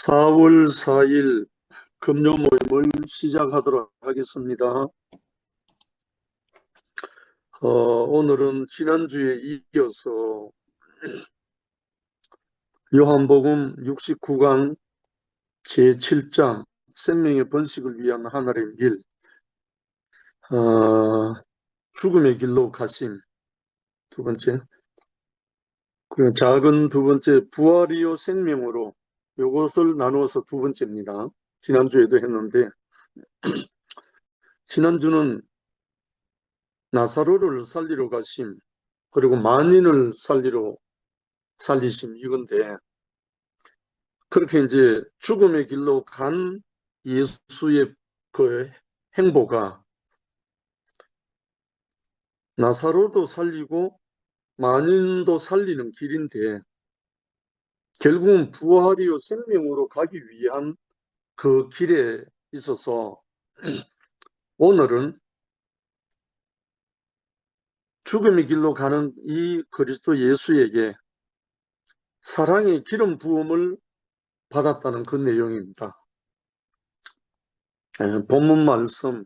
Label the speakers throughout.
Speaker 1: 4월 4일 금요 모임을 시작하도록 하겠습니다. 오늘은 지난주에 이어서 요한복음 69강 제7장 생명의 번식을 위한 하늘의 길, 죽음의 길로 가심 두 번째, 그리고 작은 두 번째 부활이요 생명으로, 이것을 나누어서 두 번째입니다. 지난주에도 했는데 지난주는 나사로를 살리러 가심, 그리고 만인을 살리심, 이건데, 그렇게 이제 죽음의 길로 간 예수의 그 행보가 나사로도 살리고 만인도 살리는 길인데, 결국은 부활이요 생명으로 가기 위한 그 길에 있어서 오늘은 죽음의 길로 가는 이 그리스도 예수에게 사랑의 기름 부음을 받았다는 그 내용입니다. 본문 말씀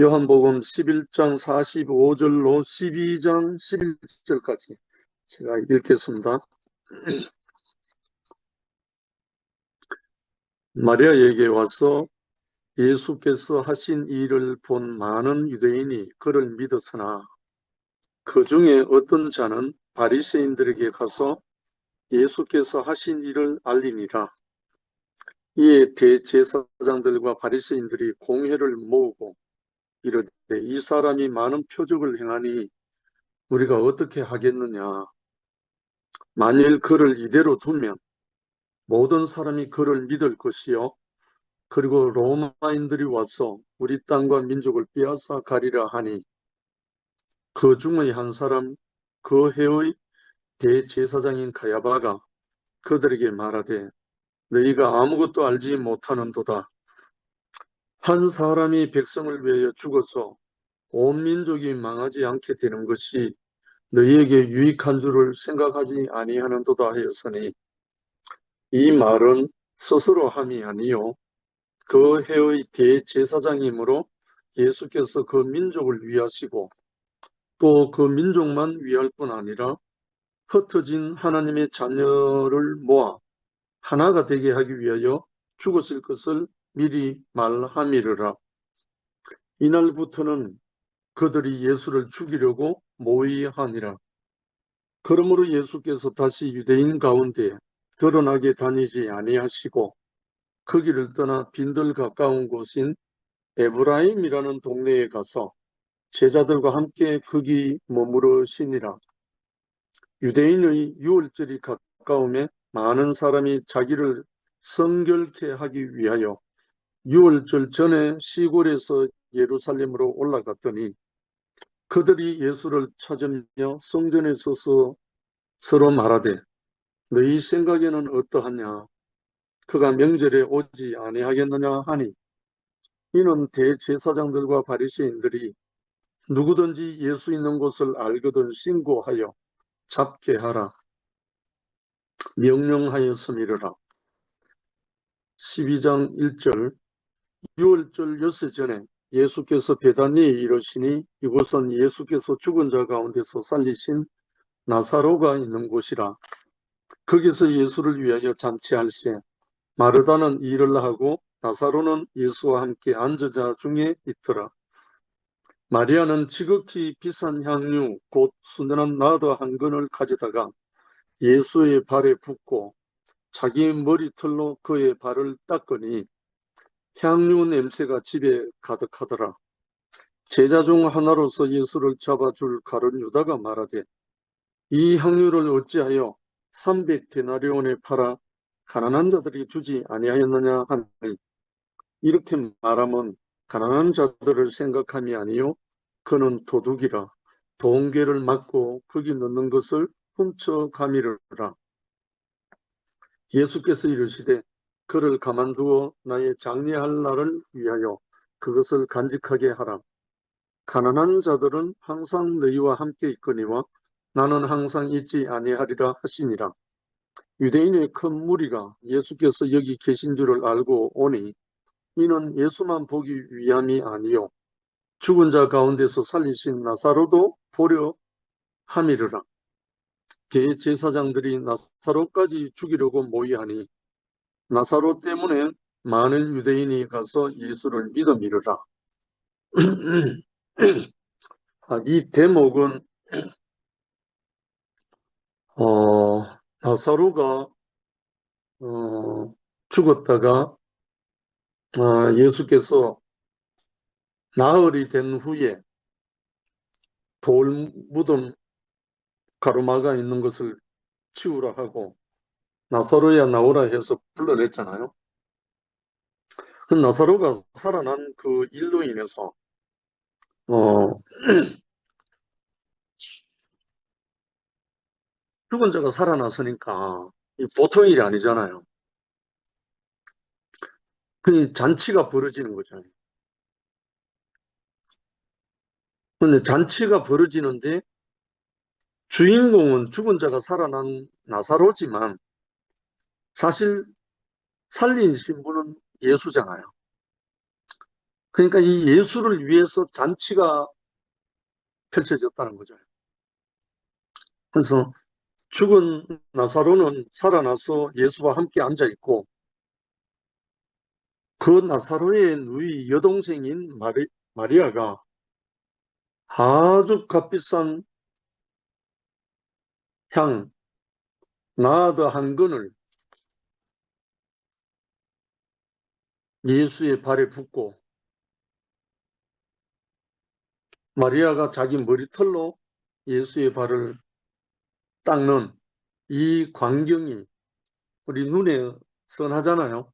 Speaker 1: 요한복음 11장 45절로 12장 11절까지 제가 읽겠습니다. 마리아에게 와서 예수께서 하신 일을 본 많은 유대인이 그를 믿었으나 그 중에 어떤 자는 바리새인들에게 가서 예수께서 하신 일을 알리니라. 이에 대제사장들과 바리새인들이 공회를 모으고 이르되 이 사람이 많은 표적을 행하니 우리가 어떻게 하겠느냐. 만일 그를 이대로 두면 모든 사람이 그를 믿을 것이요, 그리고 로마인들이 와서 우리 땅과 민족을 빼앗아 가리라 하니, 그 중의 한 사람 그 해의 대제사장인 가야바가 그들에게 말하되 너희가 아무것도 알지 못하는도다. 한 사람이 백성을 위하여 죽어서 온 민족이 망하지 않게 되는 것이 너희에게 유익한 줄을 생각하지 아니하는도다 하였으니, 이 말은 스스로 함이 아니요 그 해의 대제사장이므로 예수께서 그 민족을 위하시고 또 그 민족만 위할 뿐 아니라 흩어진 하나님의 자녀를 모아 하나가 되게 하기 위하여 죽으실 것을 미리 말함이르라. 이날부터는 그들이 예수를 죽이려고 모의하니라. 그러므로 예수께서 다시 유대인 가운데 드러나게 다니지 아니하시고 그 길을 떠나 빈들 가까운 곳인 에브라임이라는 동네에 가서 제자들과 함께 거기 머무르시니라. 유대인의 유월절이 가까움에 많은 사람이 자기를 성결케 하기 위하여 유월절 전에 시골에서 예루살렘으로 올라갔더니 그들이 예수를 찾으며 성전에 서서 서로 말하되 너희 생각에는 어떠하냐. 그가 명절에 오지 아니하겠느냐 하니, 이는 대제사장들과 바리새인들이 누구든지 예수 있는 곳을 알거든 신고하여 잡게 하라 명령하였음이러라. 12장 1절. 유월절 엿새 전에 예수께서 베다니에 이르시니 이곳은 예수께서 죽은 자 가운데서 살리신 나사로가 있는 곳이라. 거기서 예수를 위하여 잔치할세 마르다는 일을 하고 나사로는 예수와 함께 앉은 자 중에 있더라. 마리아는 지극히 비싼 향유 곧 순전한 나드 한 근을 가져다가 예수의 발에 붓고 자기 머리털로 그의 발을 닦으니 향유 냄새가 집에 가득하더라. 제자 중 하나로서 예수를 잡아줄 가룟 유다가 말하되 이 향유를 어찌하여 300데나리온에 팔아 가난한 자들이 주지 아니하였느냐 하니, 이렇게 말하면 가난한 자들을 생각함이 아니요 그는 도둑이라 돈괴를 맞고 거기 넣는 것을 훔쳐가미르라. 예수께서 이르시되 그를 가만두어 나의 장례할 날을 위하여 그것을 간직하게 하라. 가난한 자들은 항상 너희와 함께 있거니와 나는 항상 있지 아니하리라 하시니라. 유대인의 큰 무리가 예수께서 여기 계신 줄을 알고 오니 이는 예수만 보기 위함이 아니요 죽은 자 가운데서 살리신 나사로도 보려 함이르라. 대제사장들이 나사로까지 죽이려고 모의하니 나사로 때문에 많은 유대인이 가서 예수를 믿음이르라. 이 대목은 나사로가 죽었다가 예수께서 나흘이 된 후에 돌 묻은 가루마가 있는 것을 치우라 하고 나사로야 나오라 해서 불러냈잖아요. 그 나사로가 살아난 그 일로 인해서 어, 죽은 자가 살아났으니까 이 보통 일이 아니잖아요. 그 잔치가 벌어지는 거잖아요. 근데 잔치가 벌어지는데 주인공은 죽은 자가 살아난 나사로지만 사실 살린 신부는 예수잖아요. 그러니까 이 예수를 위해서 잔치가 펼쳐졌다는 거죠. 그래서 죽은 나사로는 살아나서 예수와 함께 앉아 있고 그 나사로의 누이 여동생인 마리아가 아주 값비싼 향, 나드 한 근을 예수의 발에 붓고 마리아가 자기 머리털로 예수의 발을 닦는 이 광경이 우리 눈에 선하잖아요.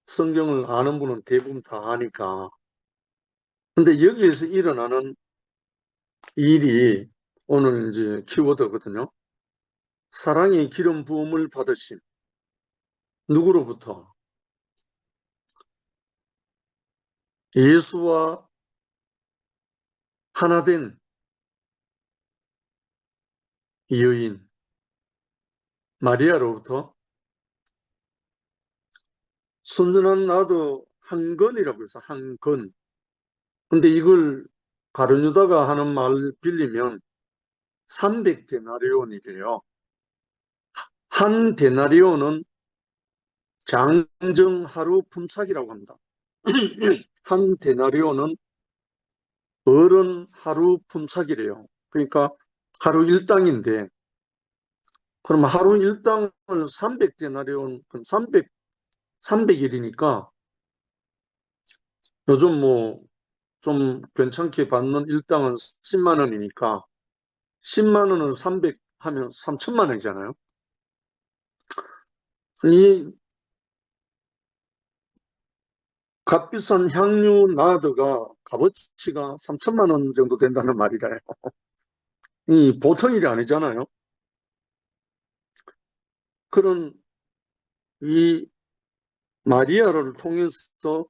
Speaker 1: 성경을 아는 분은 대부분 다 아니까. 근데 여기에서 일어나는 일이 오늘 이제 키워드거든요. 사랑의 기름 부음을 받으신 누구로부터? 예수와 하나 된 여인 마리아로부터 순전한 나도 한 건이라고 해서 한 건. 근데 이걸 가룟유다가 하는 말 빌리면 300데나리온이래요. 한 데나리온은 장정 하루 품삯이라고 합니다. 한 데나리온은 어른 하루 품삯이래요. 그러니까 하루 일당인데 그럼 하루 일당을 300데나리온, 그럼 300일이니까 요즘 뭐 좀 괜찮게 받는 일당은 10만 원이니까 10만 원을 300 하면 3천만 원이잖아요. 이 값비싼 향유 나드가 값어치가 3천만 원 정도 된다는 말이래요. 이 보통 일이 아니잖아요. 그런 이 마리아를 통해서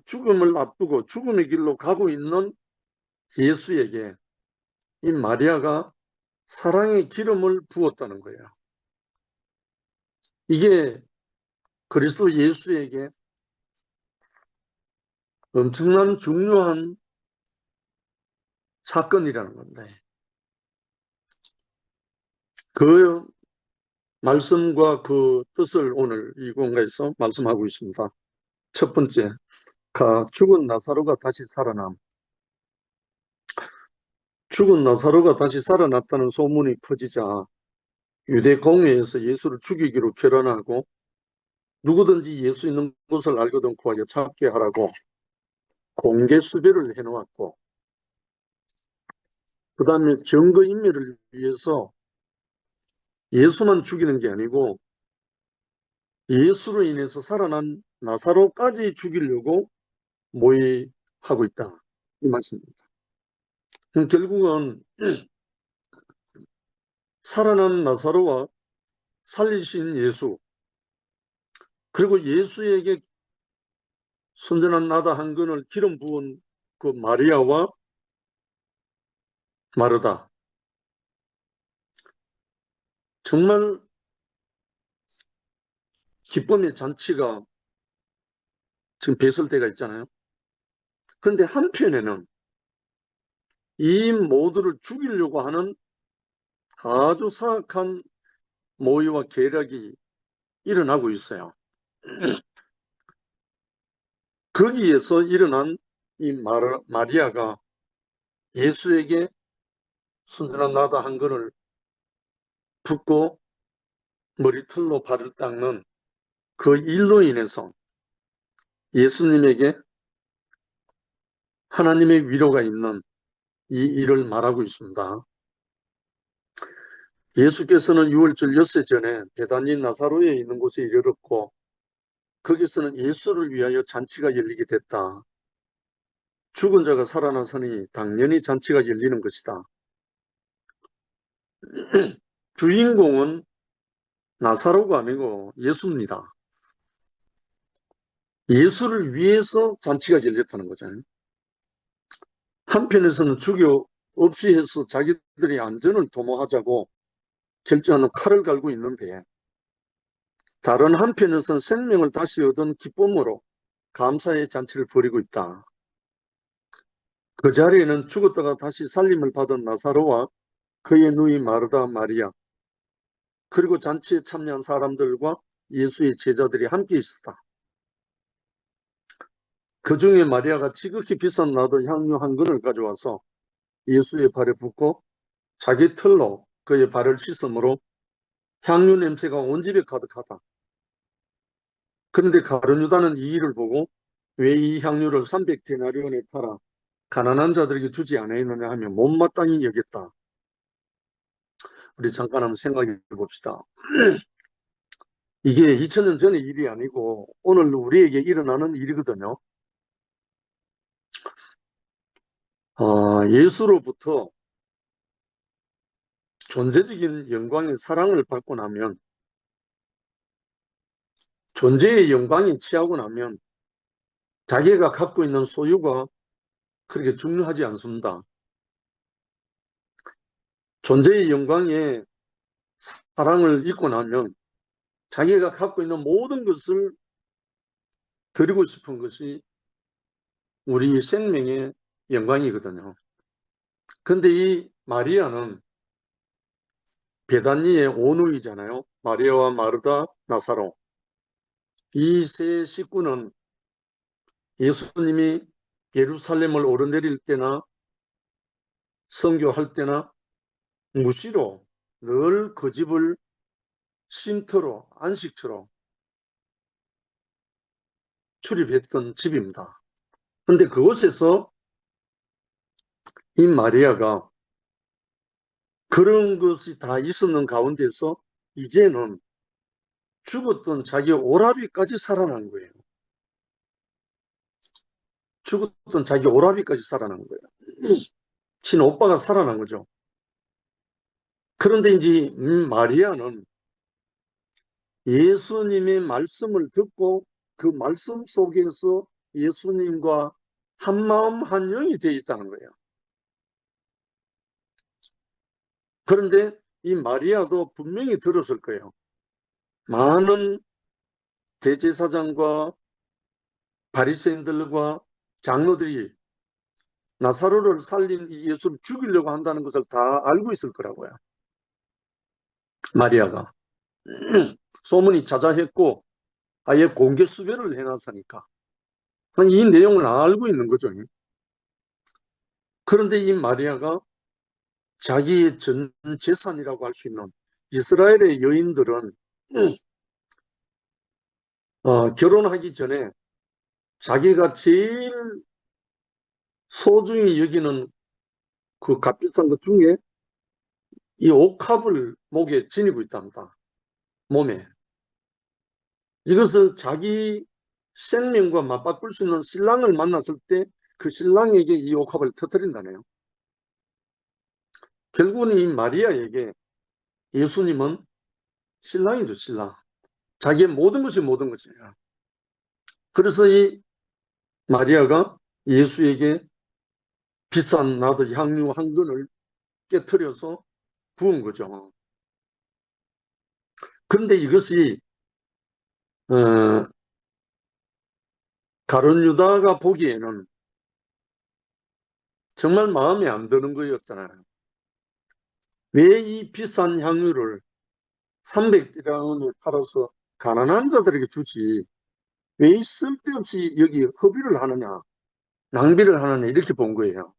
Speaker 1: 죽음을 앞두고 죽음의 길로 가고 있는 예수에게 이 마리아가 사랑의 기름을 부었다는 거예요. 이게 그리스도 예수에게 엄청난 중요한 사건이라는 건데 그 말씀과 그 뜻을 오늘 이 공간에서 말씀하고 있습니다. 첫 번째, 죽은 나사로가 다시 살아남. 죽은 나사로가 다시 살아났다는 소문이 퍼지자 유대 공회에서 예수를 죽이기로 결론하고 누구든지 예수 있는 곳을 알거든 구하여 찾게 하라고 공개 수배를 해놓았고 그 다음에 증거인멸을 위해서 예수만 죽이는 게 아니고 예수로 인해서 살아난 나사로까지 죽이려고 모의하고 있다. 이 말씀입니다. 결국은 살아난 나사로와 살리신 예수 그리고 예수에게 순전한 나다 한 근을 기름 부은 그 마리아와 마르다 정말 기쁨의 잔치가 지금 배설대가 있잖아요. 그런데 한편에는 이 모두를 죽이려고 하는 아주 사악한 모의와 계략이 일어나고 있어요. 거기에서 일어난 이 마리아가 예수에게 순전한 나다 한 건을 붓고 머리털로 발을 닦는 그 일로 인해서 예수님에게 하나님의 위로가 있는 이 일을 말하고 있습니다. 예수께서는 유월절 엿새 전에 베다니 나사로에 있는 곳에 이르렀고 거기서는 예수를 위하여 잔치가 열리게 됐다. 죽은 자가 살아나서니 당연히 잔치가 열리는 것이다. 주인공은 나사로가 아니고 예수입니다. 예수를 위해서 잔치가 열렸다는 거잖아요. 한편에서는 죽여 없이 해서 자기들의 안전을 도모하자고 결정하는 칼을 갈고 있는데 다른 한편에서는 생명을 다시 얻은 기쁨으로 감사의 잔치를 벌이고 있다. 그 자리에는 죽었다가 다시 살림을 받은 나사로와 그의 누이 마르다 마리아 그리고 잔치에 참여한 사람들과 예수의 제자들이 함께 있었다. 그 중에 마리아가 지극히 비싼 나도 향유 한 근을 가져와서 예수의 발에 붓고 자기 털로 그의 발을 씻으므로 향유 냄새가 온 집에 가득하다. 그런데 가룟유다는 이 일을 보고 왜 이 향유를 300데나리온에 팔아 가난한 자들에게 주지 않았느냐 하며 못마땅히 여겼다. 우리 잠깐 한번 생각해 봅시다. 이게 2000년 전의 일이 아니고 오늘 우리에게 일어나는 일이거든요. 예수로부터 존재적인 영광의 사랑을 받고 나면 존재의 영광에 취하고 나면 자기가 갖고 있는 소유가 그렇게 중요하지 않습니다. 존재의 영광에 사랑을 잊고 나면 자기가 갖고 있는 모든 것을 드리고 싶은 것이 우리 생명의 영광이거든요. 그런데 이 마리아는 베다니의 오누이잖아요. 마리아와 마르다, 나사로. 이 세 식구는 예수님이 예루살렘을 오르내릴 때나 선교할 때나 무시로 늘 그 집을 쉼터로 안식처로 출입했던 집입니다. 그런데 그곳에서 이 마리아가 그런 것이 다 있었는 가운데서 이제는 죽었던 자기 오라비까지 살아난 거예요. 죽었던 자기 오라비까지 살아난 거예요. 친오빠가 살아난 거죠. 그런데 이제 마리아는 예수님의 말씀을 듣고 그 말씀 속에서 예수님과 한마음 한영이 되어 있다는 거예요. 그런데 이 마리아도 분명히 들었을 거예요. 많은 대제사장과 바리새인들과 장로들이 나사로를 살린 이 예수를 죽이려고 한다는 것을 다 알고 있을 거라고요. 마리아가. 소문이 자자했고 아예 공개 수배를 해놨으니까. 이 내용을 알고 있는 거죠. 그런데 이 마리아가 자기의 전 재산이라고 할 수 있는 이스라엘의 여인들은 결혼하기 전에 자기가 제일 소중히 여기는 그 값비싼 것 중에 이 옥합을 목에 지니고 있답니다. 몸에. 이것을 자기 생명과 맞바꿀 수 있는 신랑을 만났을 때 그 신랑에게 이 옥합을 터뜨린다네요. 결국은 이 마리아에게 예수님은 신랑이죠, 신랑. 자기의 모든 것이 모든 것이에요. 그래서 이 마리아가 예수에게 비싼 나도 향유 한 근을 깨트려서 부은 거죠. 그런데 이것이 가룟 유다가 보기에는 정말 마음에 안 드는 거였잖아요. 왜 이 비싼 향유를 300디나름에 팔아서 가난한 자들에게 주지, 왜 쓸데없이 여기 허비를 하느냐, 낭비를 하느냐, 이렇게 본 거예요.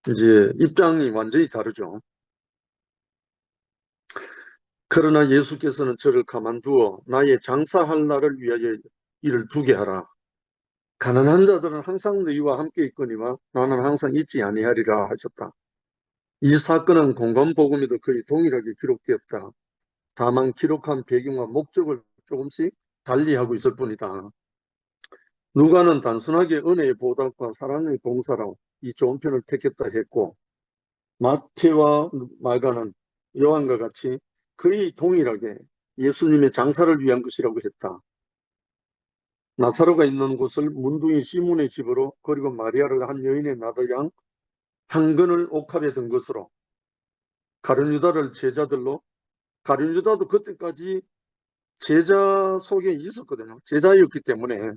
Speaker 1: 이제 입장이 완전히 다르죠. 그러나 예수께서는 저를 가만두어 나의 장사할 날을 위하여 이를 두게 하라. 가난한 자들은 항상 너희와 함께 있거니와 나는 항상 있지 아니하리라 하셨다. 이 사건은 공관복음에도 거의 동일하게 기록되었다. 다만 기록한 배경과 목적을 조금씩 달리하고 있을 뿐이다. 누가는 단순하게 은혜의 보답과 사랑의 봉사로 이 좋은 편을 택했다 했고, 마태와 마가는 요한과 같이 거의 동일하게 예수님의 장사를 위한 것이라고 했다. 나사로가 있는 곳을 문둥이 시몬의 집으로, 그리고 마리아를 한 여인의 나더양 한 근을 옥합에 든 것으로, 가룟 유다를 제자들로, 가룟 유다도 그때까지 제자 속에 있었거든요. 제자였기 때문에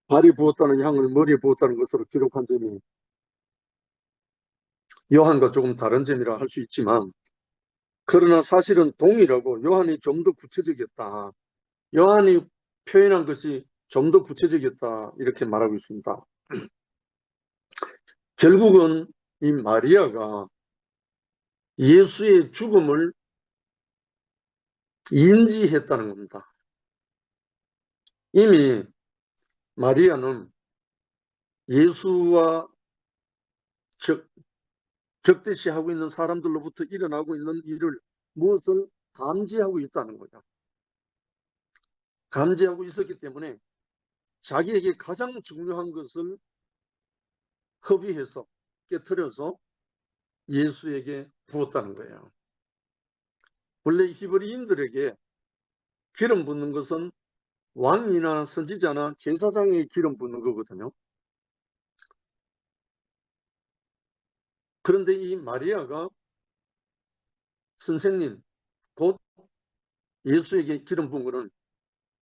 Speaker 1: 발이 부었다는 향을 머리에 부었다는 것으로 기록한 점이 요한과 조금 다른 점이라 할 수 있지만, 그러나 사실은 동일하고 요한이 좀 더 구체적이었다. 요한이 표현한 것이 좀 더 구체적이었다. 이렇게 말하고 있습니다. 결국은 이 마리아가 예수의 죽음을 인지했다는 겁니다. 이미 마리아는 예수와 적대시하고 있는 사람들로부터 일어나고 있는 일을, 무엇을 감지하고 있다는 거죠. 감지하고 있었기 때문에 자기에게 가장 중요한 것을 허비해서, 깨트려서 예수에게 부었다는 거예요. 원래 히브리인들에게 기름 붓는 것은 왕이나 선지자나 제사장에 기름 붓는 거거든요. 그런데 이 마리아가 선생님, 곧 예수에게 기름 부은 거는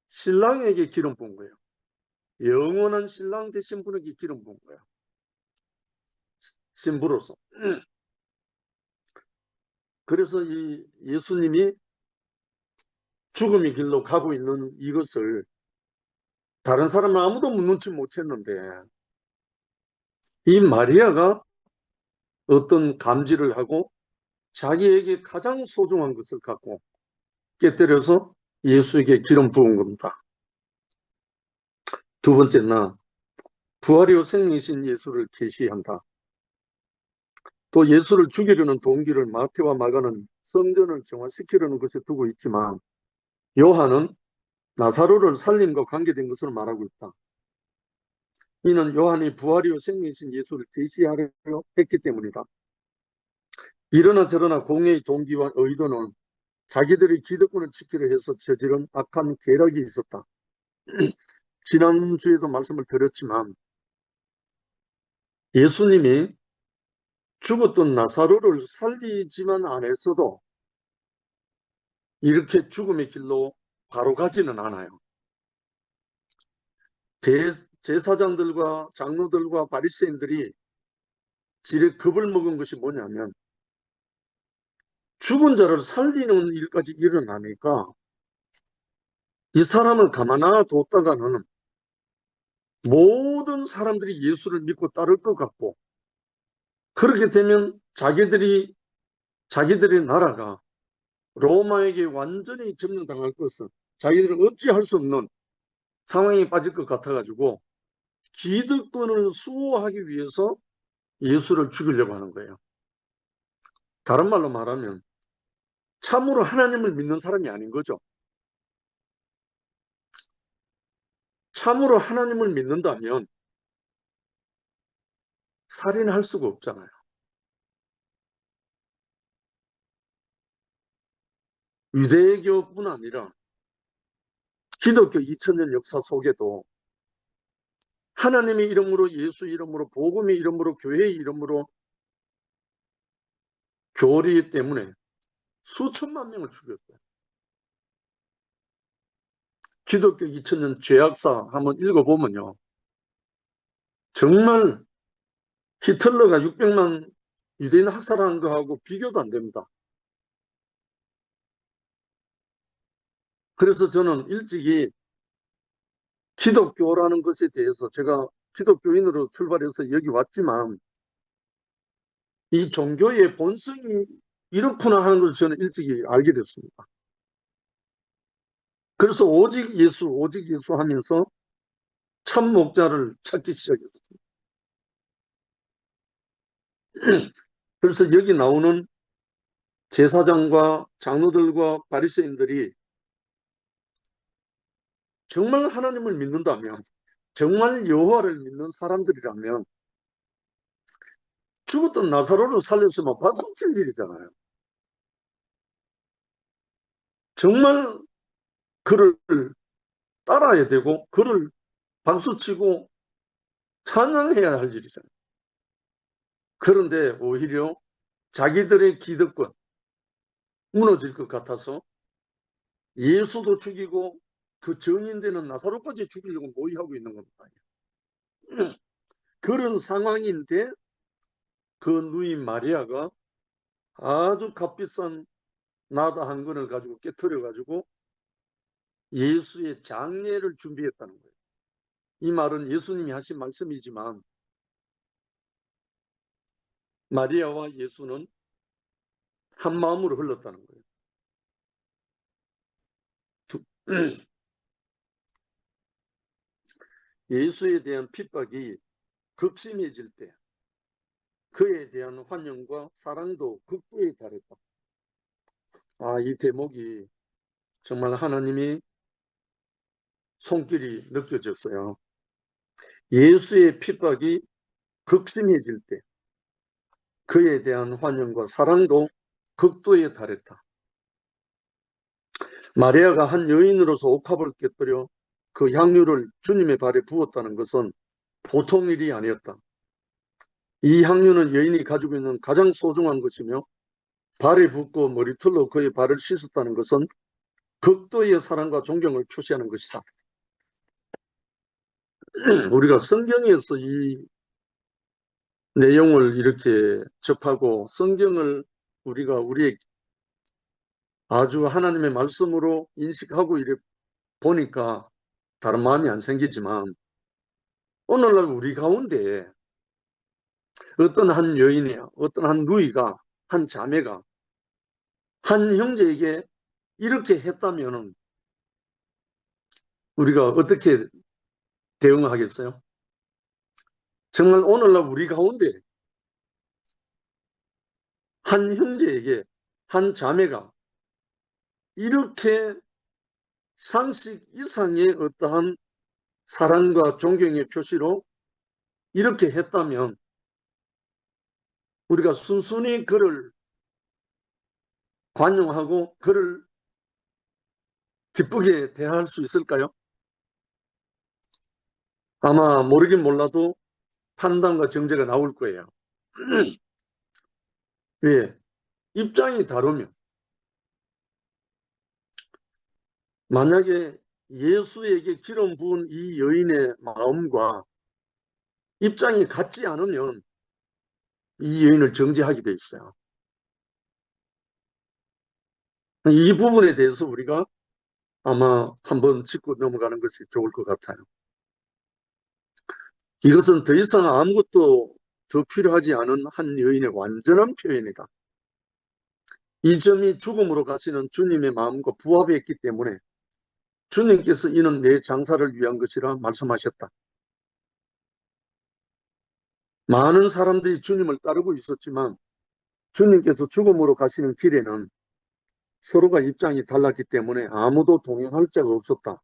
Speaker 1: 신랑에게 기름 부은 거예요. 영원한 신랑 되신 분에게 기름 부은 거예요. 신부로서. 그래서 이 예수님이 죽음의 길로 가고 있는 이것을 다른 사람은 아무도 눈치 못 챘는데, 이 마리아가 어떤 감지를 하고 자기에게 가장 소중한 것을 갖고 깨뜨려서 예수에게 기름 부은 겁니다. 두 번째는 부활이 후 생리신 예수를 계시한다. 또 예수를 죽이려는 동기를 마태와 마가는 성전을 정화시키려는 것에 두고 있지만, 요한은 나사로를 살림과 관계된 것으로 말하고 있다. 이는 요한이 부활이 후 생리신 예수를 계시하려 했기 때문이다. 이러나 저러나 공의의 동기와 의도는 자기들이 기득권을 지키려 해서 저지른 악한 계략이 있었다. 지난주에도 말씀을 드렸지만, 예수님이 죽었던 나사로를 살리지만 않았어도 이렇게 죽음의 길로 바로 가지는 않아요. 제사장들과 장로들과 바리새인들이 지레 겁을 먹은 것이 뭐냐면, 죽은 자를 살리는 일까지 일어나니까 이 사람을 가만 놔뒀다가는 모든 사람들이 예수를 믿고 따를 것 같고, 그렇게 되면 자기들의 나라가 로마에게 완전히 점령당할 것을 자기들은 어찌할 수 없는 상황에 빠질 것 같아가지고 기득권을 수호하기 위해서 예수를 죽이려고 하는 거예요. 다른 말로 말하면 참으로 하나님을 믿는 사람이 아닌 거죠. 참으로 하나님을 믿는다면 살인할 수가 없잖아요. 유대교뿐 아니라 기독교 2000년 역사 속에도 하나님의 이름으로, 예수 이름으로, 복음의 이름으로, 교회의 이름으로 교리 때문에 수천만 명을 죽였어요. 기독교 2000년 죄악사 한번 읽어보면요. 정말 히틀러가 600만 유대인 학살한 거하고 비교도 안 됩니다. 그래서 저는 일찍이 기독교라는 것에 대해서 제가 기독교인으로 출발해서 여기 왔지만 이 종교의 본성이 이렇구나 하는 걸 저는 일찍이 알게 됐습니다. 그래서 오직 예수 하면서 참 목자를 찾기 시작했습니다. 그래서 여기 나오는 제사장과 장로들과 바리새인들이 정말 하나님을 믿는다면, 정말 여호와를 믿는 사람들이라면 죽었던 나사로를 살렸으면 박수 칠 일이잖아요. 정말 그를 따라야 되고 그를 박수치고 찬양해야 할 일이잖아요. 그런데 오히려 자기들의 기득권 무너질 것 같아서 예수도 죽이고 그 증인되는 나사로까지 죽이려고 모의하고 있는 겁니다. 그런 상황인데 그 누이 마리아가 아주 값비싼 나다 한 건을 가지고 깨트려 가지고 예수의 장례를 준비했다는 거예요. 이 말은 예수님이 하신 말씀이지만 마리아와 예수는 한 마음으로 흘렀다는 거예요. 예수에 대한 핍박이 극심해질 때 그에 대한 환영과 사랑도 극도에 달했다. 이 대목이 정말 하나님이 손길이 느껴졌어요. 예수의 핍박이 극심해질 때 그에 대한 환영과 사랑도 극도에 달했다. 마리아가 한 여인으로서 옥합을 깨뜨려 그 향유를 주님의 발에 부었다는 것은 보통 일이 아니었다. 이 향유는 여인이 가지고 있는 가장 소중한 것이며 발에 붓고 머리털로 그의 발을 씻었다는 것은 극도의 사랑과 존경을 표시하는 것이다. 우리가 성경에서 이 내용을 이렇게 접하고 성경을 우리가 우리의 아주 하나님의 말씀으로 인식하고 이래 보니까 다른 마음이 안 생기지만 오늘날 우리 가운데 어떤 한 여인이, 어떤 한 누이가, 한 자매가 한 형제에게 이렇게 했다면 우리가 어떻게 대응하겠어요? 정말 오늘날 우리 가운데 한 형제에게 한 자매가 이렇게 상식 이상의 어떠한 사랑과 존경의 표시로 이렇게 했다면 우리가 순순히 그를 관용하고 그를 기쁘게 대할 수 있을까요? 아마 모르긴 몰라도 판단과 정죄가 나올 거예요. 왜? 입장이 다르면 만약에 예수에게 기름 부은 이 여인의 마음과 입장이 같지 않으면 이 여인을 정죄하게 돼 있어요. 이 부분에 대해서 우리가 아마 한번 짚고 넘어가는 것이 좋을 것 같아요. 이것은 더 이상 아무것도 더 필요하지 않은 한 여인의 완전한 표현이다. 이 점이 죽음으로 가시는 주님의 마음과 부합했기 때문에 주님께서 이는 내 장사를 위한 것이라 말씀하셨다. 많은 사람들이 주님을 따르고 있었지만 주님께서 죽음으로 가시는 길에는 서로가 입장이 달랐기 때문에 아무도 동행할 자가 없었다.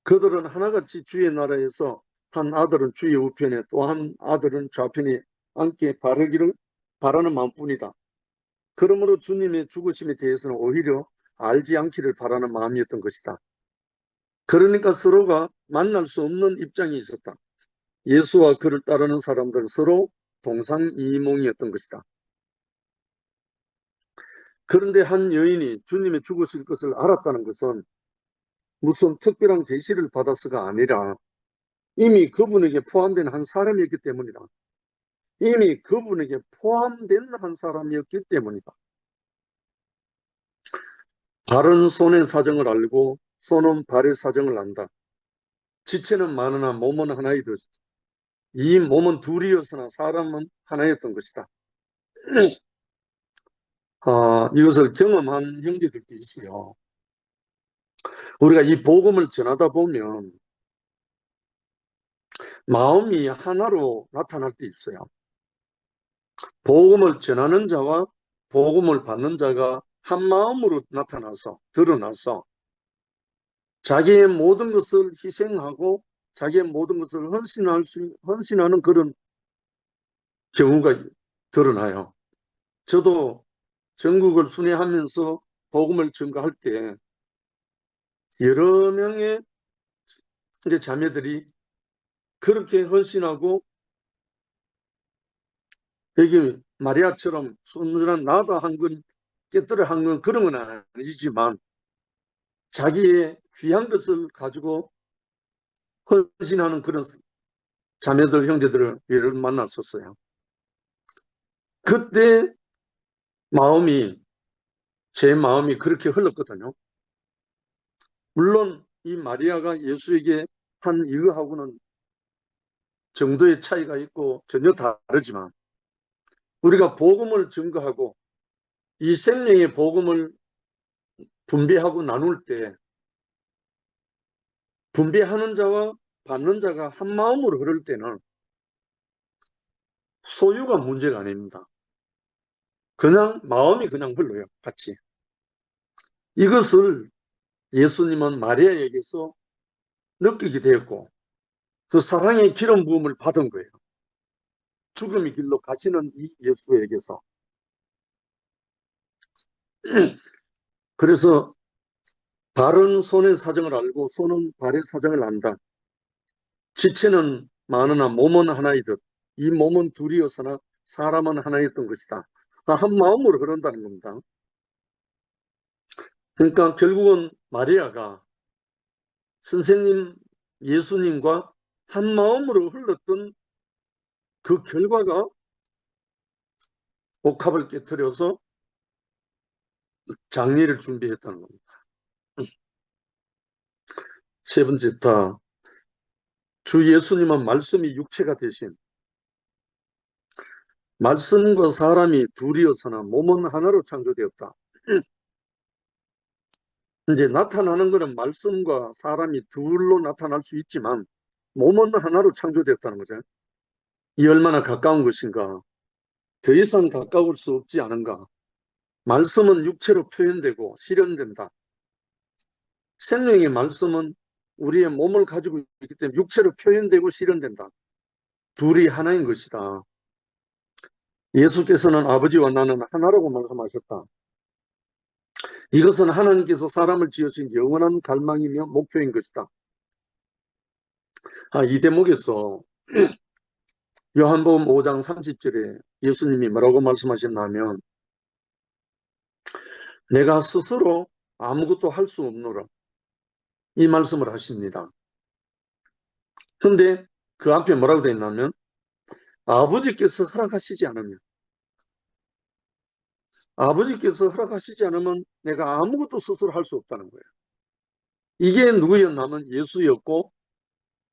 Speaker 1: 그들은 하나같이 주의 나라에서 한 아들은 주의 우편에 또 한 아들은 좌편에 앉게 바르기를 바라는 마음뿐이다. 그러므로 주님의 죽으심에 대해서는 오히려 알지 않기를 바라는 마음이었던 것이다. 그러니까 서로가 만날 수 없는 입장이 있었다. 예수와 그를 따르는 사람들은 서로 동상이몽이었던 것이다. 그런데 한 여인이 주님의 죽으실 것을 알았다는 것은 무슨 특별한 계시를 받아서가 아니라 이미 그분에게 포함된 한 사람이었기 때문이다. 이미 그분에게 포함된 한 사람이었기 때문이다. 발은 손의 사정을 알고 손은 발의 사정을 안다. 지체는 많으나 몸은 하나이듯 이 몸은 둘이었으나 사람은 하나였던 것이다. 이것을 경험한 형제들도 있어요. 우리가 이 복음을 전하다 보면 마음이 하나로 나타날 때 있어요. 복음을 전하는 자와 복음을 받는 자가 한 마음으로 나타나서 드러나서 자기의 모든 것을 희생하고 자기의 모든 것을 헌신하는 그런 경우가 드러나요. 저도 전국을 순회하면서 복음을 전가할 때 여러 명의 자매들이 그렇게 헌신하고 여기 마리아처럼 순전한 나다 한 건 깨뜨려 한 건 그런 건 아니지만 자기의 귀한 것을 가지고 헌신하는 그런 자매들 형제들을 만났었어요. 그때 제 마음이 그렇게 흘렀거든요. 물론 이 마리아가 예수에게 한 이거하고는 정도의 차이가 있고 전혀 다르지만 우리가 복음을 증거하고 이 생명의 복음을 분배하고 나눌 때 분배하는 자와 받는 자가 한 마음으로 흐를 때는 소유가 문제가 아닙니다. 그냥 마음이 그냥 흘러요. 같이. 이것을 예수님은 마리아에게서 느끼게 되었고 그 사랑의 기름 부음을 받은 거예요. 죽음의 길로 가시는 이 예수에게서. 그래서 발은 손의 사정을 알고 손은 발의 사정을 안다. 지체는 많으나 몸은 하나이듯 이 몸은 둘이었으나 사람은 하나였던 것이다. 한 마음으로 흐른다는 겁니다. 그러니까 결국은 마리아가 선생님 예수님과 한 마음으로 흘렀던 그 결과가 옥합을 깨뜨려서 장례를 준비했다는 겁니다. 세 번째 주 예수님은 말씀이 육체가 되신 말씀과 사람이 둘이었으나 몸은 하나로 창조되었다. 이제 나타나는 것은 말씀과 사람이 둘로 나타날 수 있지만 몸은 하나로 창조되었다는 거죠. 이 얼마나 가까운 것인가. 더 이상 가까울 수 없지 않은가. 말씀은 육체로 표현되고 실현된다. 생명의 말씀은 우리의 몸을 가지고 있기 때문에 육체로 표현되고 실현된다. 둘이 하나인 것이다. 예수께서는 아버지와 나는 하나라고 말씀하셨다. 이것은 하나님께서 사람을 지으신 영원한 갈망이며 목표인 것이다. 이 대목에서 요한복음 5장 30절에 예수님이 뭐라고 말씀하셨냐면 내가 스스로 아무것도 할 수 없노라. 이 말씀을 하십니다. 그런데 그 앞에 뭐라고 되어 있냐면 아버지께서 허락하시지 않으면 내가 아무것도 스스로 할 수 없다는 거예요. 이게 누구였냐면 예수였고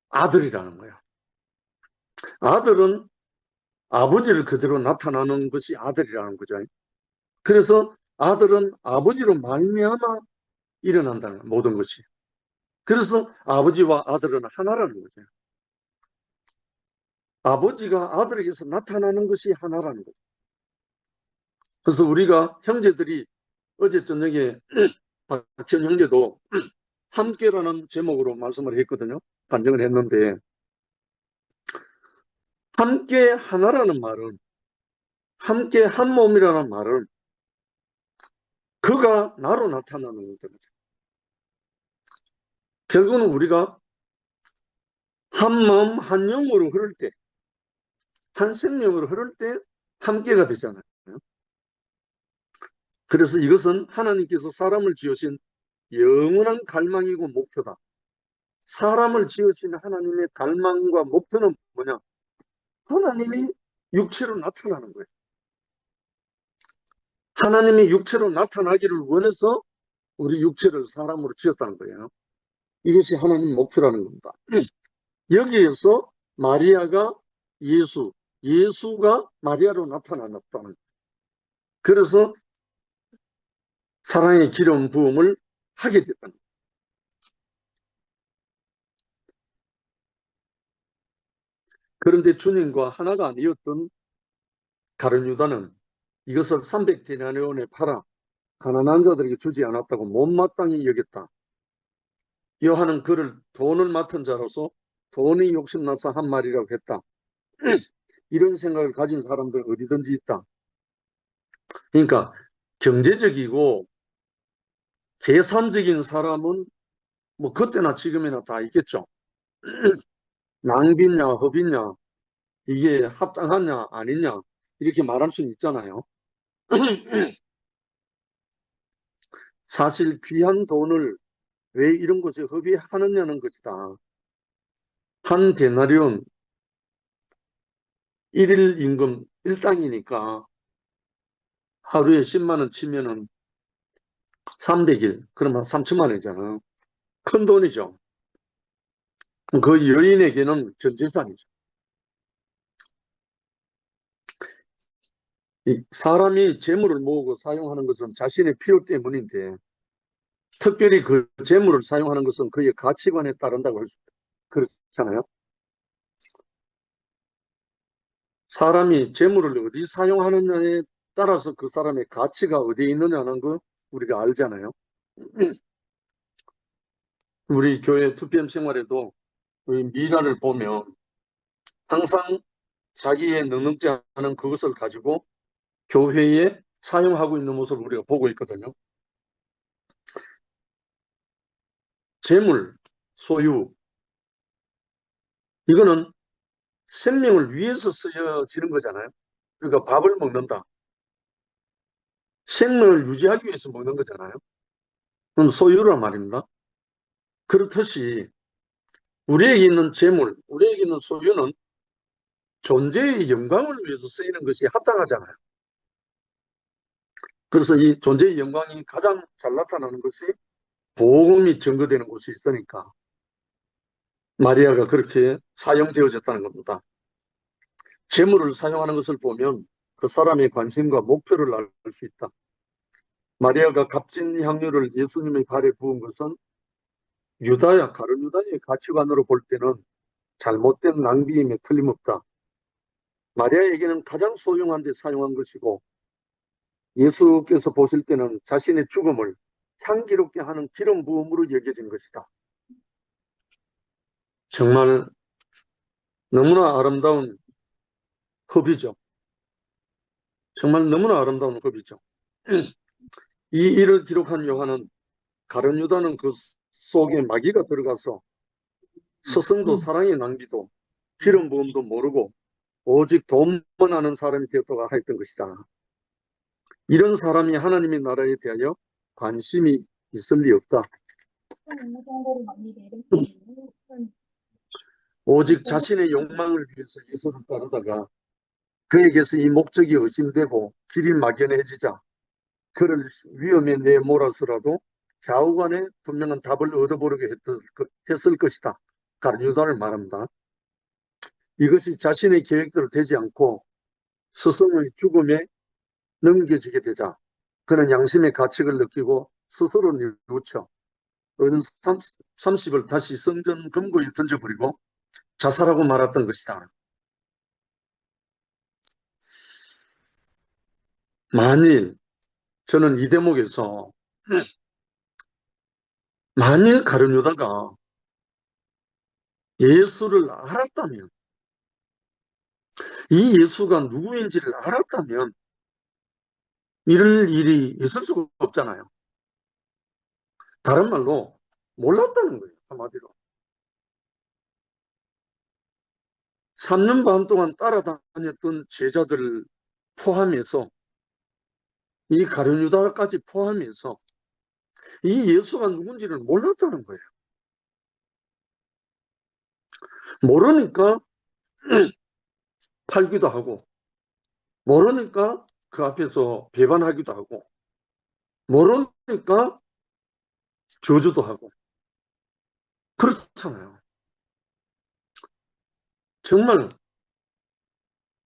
Speaker 1: 아들이라는 거예요. 아들은 아버지를 그대로 나타나는 것이 아들이라는 거죠. 그래서 아들은 아버지로 말미암아 일어난다는 거예요, 모든 것이. 그래서 아버지와 아들은 하나라는 거죠. 아버지가 아들에게서 나타나는 것이 하나라는 거죠. 그래서 우리가 형제들이 어제 저녁에 박현 형제도 함께라는 제목으로 말씀을 했거든요. 간증을 했는데 함께 하나라는 말은 함께 한 몸이라는 말은 그가 나로 나타나는 거죠. 결국은 우리가 한 마음 한 영으로 흐를 때 한 생명으로 흐를 때 함께가 되잖아요. 그래서 이것은 하나님께서 사람을 지으신 영원한 갈망이고 목표다. 사람을 지으신 하나님의 갈망과 목표는 뭐냐? 하나님이 육체로 나타나는 거예요. 하나님이 육체로 나타나기를 원해서 우리 육체를 사람으로 지었다는 거예요. 이것이 하나님 목표라는 겁니다. 여기에서 마리아가 예수가 마리아로 나타났다는 거예요. 그래서 사랑의 기름 부음을 하게 됐다는 거예요. 그런데 주님과 하나가 아니었던 가룟 유다는 이것을 300데나리온에 팔아 가난한 자들에게 주지 않았다고 못마땅히 여겼다. 요한은 그를 돈을 맡은 자로서 돈이 욕심나서 한 말이라고 했다. 이런 생각을 가진 사람들 어디든지 있다. 그러니까 경제적이고 계산적인 사람은 뭐 그때나 지금이나 다 있겠죠. 낭비냐 허비냐 이게 합당하냐 아니냐 이렇게 말할 수는 있잖아요. 사실 귀한 돈을 왜 이런 것에 허비하느냐는 것이다. 한 데나리온 1일 임금 일당이니까 하루에 10만 원 치면은 300일 그러면 3천만 원이잖아. 큰 돈이죠. 그 여인에게는 전 재산이죠. 사람이 재물을 모으고 사용하는 것은 자신의 필요 때문인데 특별히 그 재물을 사용하는 것은 그의 가치관에 따른다고 할 수 그렇잖아요. 사람이 재물을 어디 사용하느냐에 따라서 그 사람의 가치가 어디에 있느냐는 거 우리가 알잖아요. 우리 교회 2PM 생활에도 우리 미라를 보면 항상 자기의 능력지 않은 그것을 가지고 교회에 사용하고 있는 모습을 우리가 보고 있거든요. 재물, 소유 이거는 생명을 위해서 쓰여지는 거잖아요. 그러니까 밥을 먹는다. 생명을 유지하기 위해서 먹는 거잖아요. 그럼 소유란 말입니다. 그렇듯이 우리에게 있는 재물, 우리에게 있는 소유는 존재의 영광을 위해서 쓰이는 것이 합당하잖아요. 그래서 이 존재의 영광이 가장 잘 나타나는 것이 복음이 증거되는 곳이 있으니까 마리아가 그렇게 사용되어졌다는 겁니다. 재물을 사용하는 것을 보면 그 사람의 관심과 목표를 알 수 있다. 마리아가 값진 향유를 예수님의 발에 부은 것은 가룟 유다의 가치관으로 볼 때는 잘못된 낭비임에 틀림없다. 마리아에게는 가장 소중한 데 사용한 것이고 예수께서 보실 때는 자신의 죽음을 향기롭게 하는 기름 부음으로 여겨진 것이다. 정말 너무나 아름다운 허비죠. 정말 너무나 아름다운 허비죠. 이 일을 기록한 요한은 가룟 유다는 그 속에 마귀가 들어가서 스승도 사랑의 낭비도 기름 부음도 모르고 오직 돈만 아는 사람이 되었다고 했던 것이다. 이런 사람이 하나님의 나라에 대하여 관심이 있을 리 없다. 오직 자신의 욕망을 위해서 예수를 따르다가 그에게서 이 목적이 의심되고 길이 막연해지자 그를 위험에 내몰아서라도 좌우간에 분명한 답을 얻어보려고 했을 것이다. 가룟 유다를 말합니다. 이것이 자신의 계획대로 되지 않고 스승의 죽음에 넘겨지게 되자 그는 양심의 가책을 느끼고 스스로 뉘우쳐 은 30을 다시 성전 금고에 던져버리고 자살하고 말았던 것이다. 만일 저는 이 대목에서 만일 가룟 유다가 예수를 알았다면 이 예수가 누구인지를 알았다면 이럴 일이 있을 수가 없잖아요. 다른 말로 몰랐다는 거예요. 한마디로. 3년 반 동안 따라다녔던 제자들 포함해서 이 가룟 유다까지 포함해서 이 예수가 누군지를 몰랐다는 거예요. 모르니까 팔기도 하고, 모르니까 그 앞에서 배반하기도 하고, 모르니까 저주도 하고. 그렇잖아요. 정말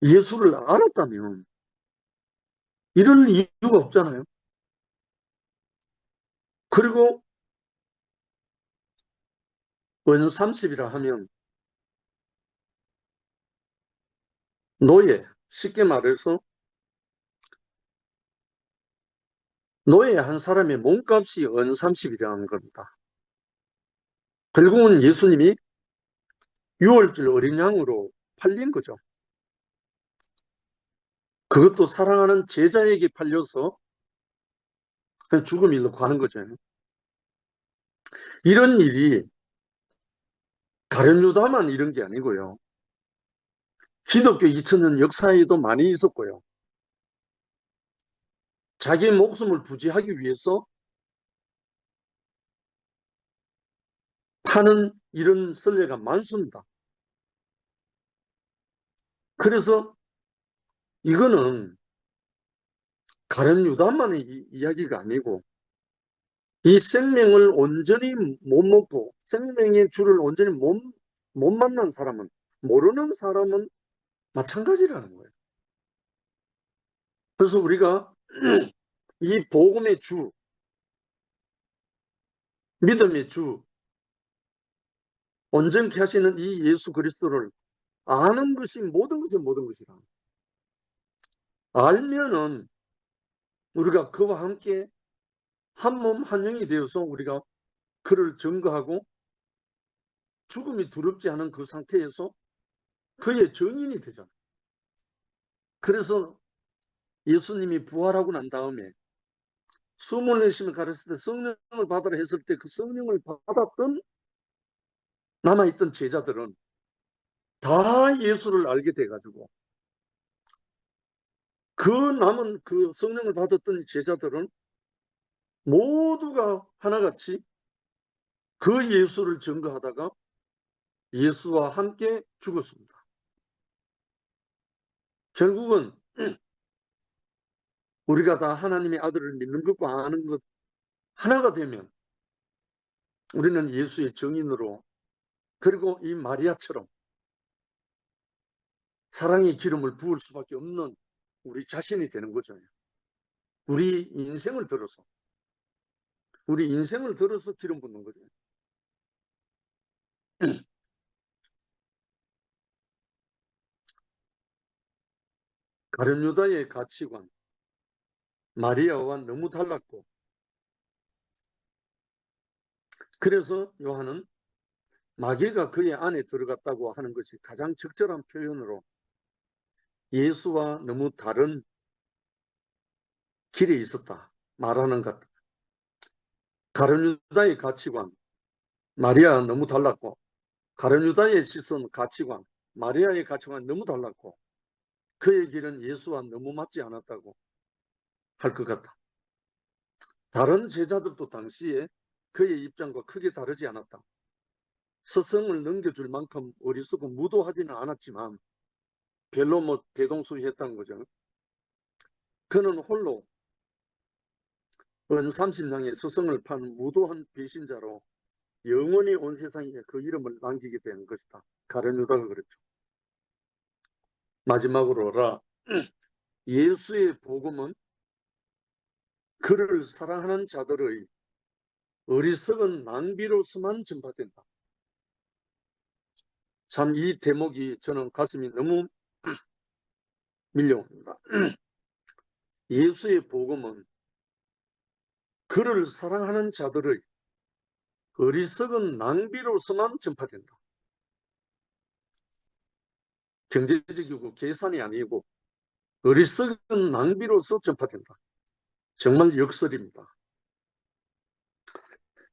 Speaker 1: 예수를 알았다면 이럴 이유가 없잖아요. 그리고 은 30이라 하면 노예, 쉽게 말해서 노예 한 사람의 몸값이 은 30이라는 겁니다. 결국은 예수님이 유월절 어린 양으로 팔린 거죠. 그것도 사랑하는 제자에게 팔려서 그냥 죽음 일로 가는 거죠. 이런 일이 가룟 유다만 이런 게 아니고요. 기독교 2000년 역사에도 많이 있었고요. 자기 목숨을 부지하기 위해서 파는 이런 썰례가 많습니다. 그래서 이거는 가룟 유다만의 이야기가 아니고 이 생명을 온전히 못 먹고 생명의 주를 온전히 못 만난 사람은, 모르는 사람은 마찬가지라는 거예요. 그래서 우리가 이 복음의 주, 믿음의 주, 온전케 하시는 이 예수 그리스도를 아는 것이 모든 것의 모든 것이라. 알면은 우리가 그와 함께 한 몸 한 영이 되어서 우리가 그를 증거하고 죽음이 두렵지 않은 그 상태에서 그의 증인이 되잖아요. 그래서 예수님이 부활하고 난 다음에 숨을 내쉬며 가르칠 때 성령을 받으라 했을 때 그 성령을 받았던 남아있던 제자들은 다 예수를 알게 돼가지고 그 남은 그 성령을 받았던 제자들은 모두가 하나같이 그 예수를 증거하다가 예수와 함께 죽었습니다. 결국은 우리가 다 하나님의 아들을 믿는 것과 아는 것 하나가 되면 우리는 예수의 증인으로, 그리고 이 마리아처럼 사랑의 기름을 부을 수밖에 없는 우리 자신이 되는 거죠. 우리 인생을 들어서 기름 붓는 거죠. 가룟 유다의 가치관, 마리아와 너무 달랐고, 그래서 요한은 마귀가 그의 안에 들어갔다고 하는 것이 가장 적절한 표현으로 예수와 너무 다른 길에 있었다 말하는 것. 가룟 유다의 가치관, 마리아와 너무 달랐고, 가룟 유다의 시선, 가치관, 마리아의 가치관 너무 달랐고, 그의 길은 예수와 너무 맞지 않았다고 할 것 같다. 다른 제자들도 당시에 그의 입장과 크게 다르지 않았다. 스승을 넘겨줄 만큼 어리석고 무도하지는 않았지만 별로 뭐 대동소이했다는 거죠. 그는 홀로 은 30냥의 스승을 판 무도한 배신자로 영원히 온 세상에 그 이름을 남기게 되는 것이다. 가룟 유다가 그랬죠. 마지막으로라, 예수의 복음은 그를 사랑하는 자들의 어리석은 낭비로서만 전파된다. 참 이 대목이 저는 가슴이 너무 밀려옵니다. 예수의 복음은 그를 사랑하는 자들의 어리석은 낭비로서만 전파된다. 경제적이고 계산이 아니고 어리석은 낭비로서 전파된다. 정말 역설입니다.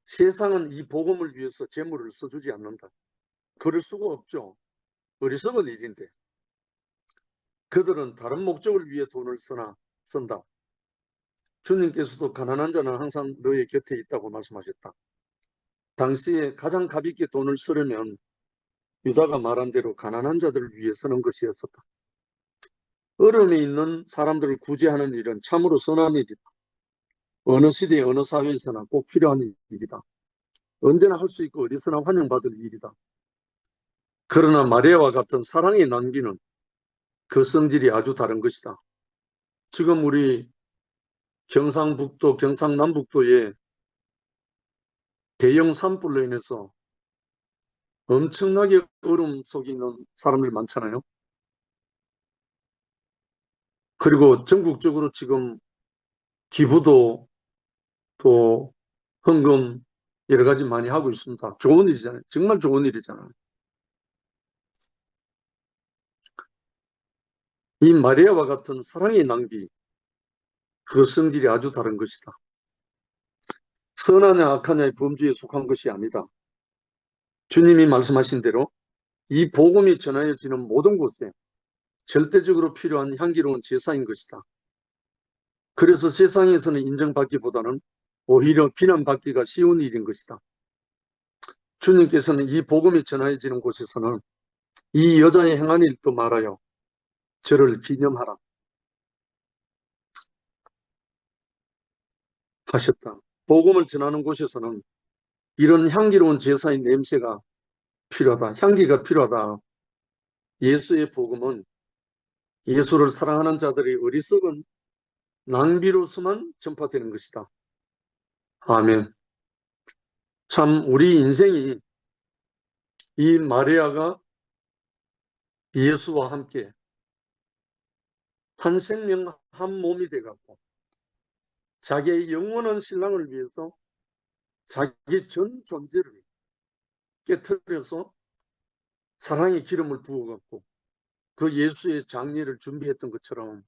Speaker 1: 세상은 이 복음을 위해서 재물을 써주지 않는다. 그럴 수가 없죠. 어리석은 일인데. 그들은 다른 목적을 위해 돈을 쓴다. 주님께서도 가난한 자는 항상 너의 곁에 있다고 말씀하셨다. 당시에 가장 값있게 돈을 쓰려면 유다가 말한 대로 가난한 자들을 위해 쓰는 것이었었다. 어려움에 있는 사람들을 구제하는 일은 참으로 선한 일이다. 어느 시대에 어느 사회에서나 꼭 필요한 일이다. 언제나 할 수 있고 어디서나 환영받을 일이다. 그러나 마리아와 같은 사랑의 낭비는 그 성질이 아주 다른 것이다. 지금 우리 경상북도, 경상남북도에 대형 산불로 인해서 엄청나게 어려움 속에 있는 사람들 많잖아요. 그리고 전국적으로 지금 기부도 또 헌금 여러 가지 많이 하고 있습니다. 좋은 일이잖아요. 정말 좋은 일이잖아요. 이 마리아와 같은 사랑의 낭비, 그 성질이 아주 다른 것이다. 선하냐 악하냐의 범주에 속한 것이 아니다. 주님이 말씀하신 대로 이 복음이 전하여지는 모든 곳에 절대적으로 필요한 향기로운 제사인 것이다. 그래서 세상에서는 인정받기보다는 오히려 비난받기가 쉬운 일인 것이다. 주님께서는 이 복음이 전하여지는 곳에서는 이 여자의 행한 일도 말하여 저를 기념하라 하셨다. 복음을 전하는 곳에서는 이런 향기로운 제사의 냄새가 필요하다. 향기가 필요하다. 예수의 복음은 예수를 사랑하는 자들의 어리석은 낭비로서만 전파되는 것이다. 아멘. 참 우리 인생이 이 마리아가 예수와 함께 한 생명 한 몸이 돼갖고 자기의 영원한 신랑을 위해서 자기 전 존재를 깨트려서 사랑의 기름을 부어갖고 그 예수의 장례를 준비했던 것처럼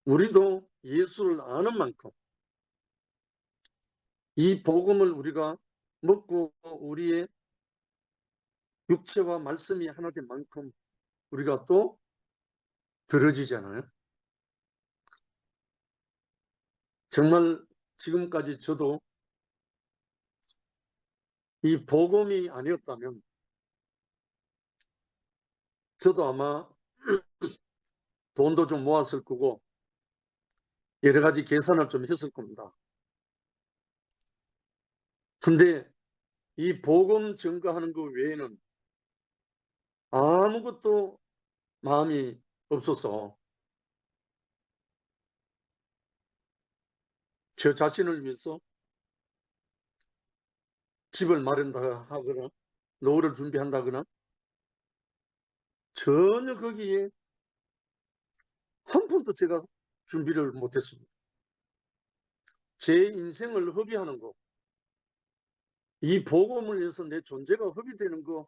Speaker 1: 우리도 예수를 아는 만큼 이 복음을 우리가 먹고 우리의 육체와 말씀이 하나 된 만큼 우리가 또 들어지잖아요. 정말 지금까지 저도 이 복음이 아니었다면 저도 아마 돈도 좀 모았을 거고 여러 가지 계산을 좀 했을 겁니다. 근데 이 복음 증거하는 것 외에는 아무것도 마음이 없어서 저 자신을 위해서 집을 마련하거나 노후를 준비한다거나 전혀 거기에 한 푼도 제가 준비를 못했습니다. 제 인생을 허비하는 거, 이 복음을 위해서 내 존재가 허비되는 거,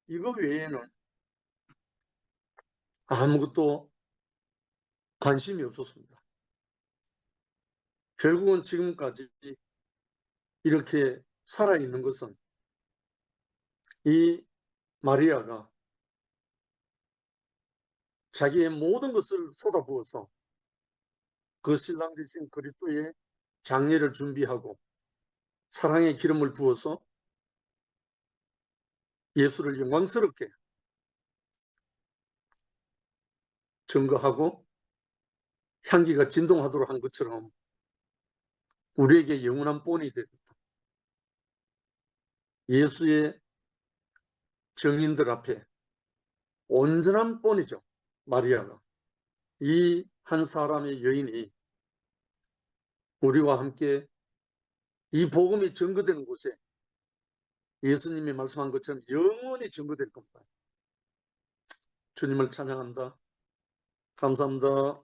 Speaker 1: 이거 외에는 아무것도 관심이 없었습니다. 결국은 지금까지 이렇게 살아있는 것은 이 마리아가 자기의 모든 것을 쏟아부어서 그 신랑 되신 그리스도의 장례를 준비하고 사랑의 기름을 부어서 예수를 영광스럽게 증거하고 향기가 진동하도록 한 것처럼 우리에게 영원한 본이 되었다. 예수의 정인들 앞에 온전한 본이죠. 마리아가. 이 한 사람의 여인이 우리와 함께 이 복음이 증거되는 곳에 예수님이 말씀한 것처럼 영원히 증거될 겁니다. 주님을 찬양합니다. 감사합니다.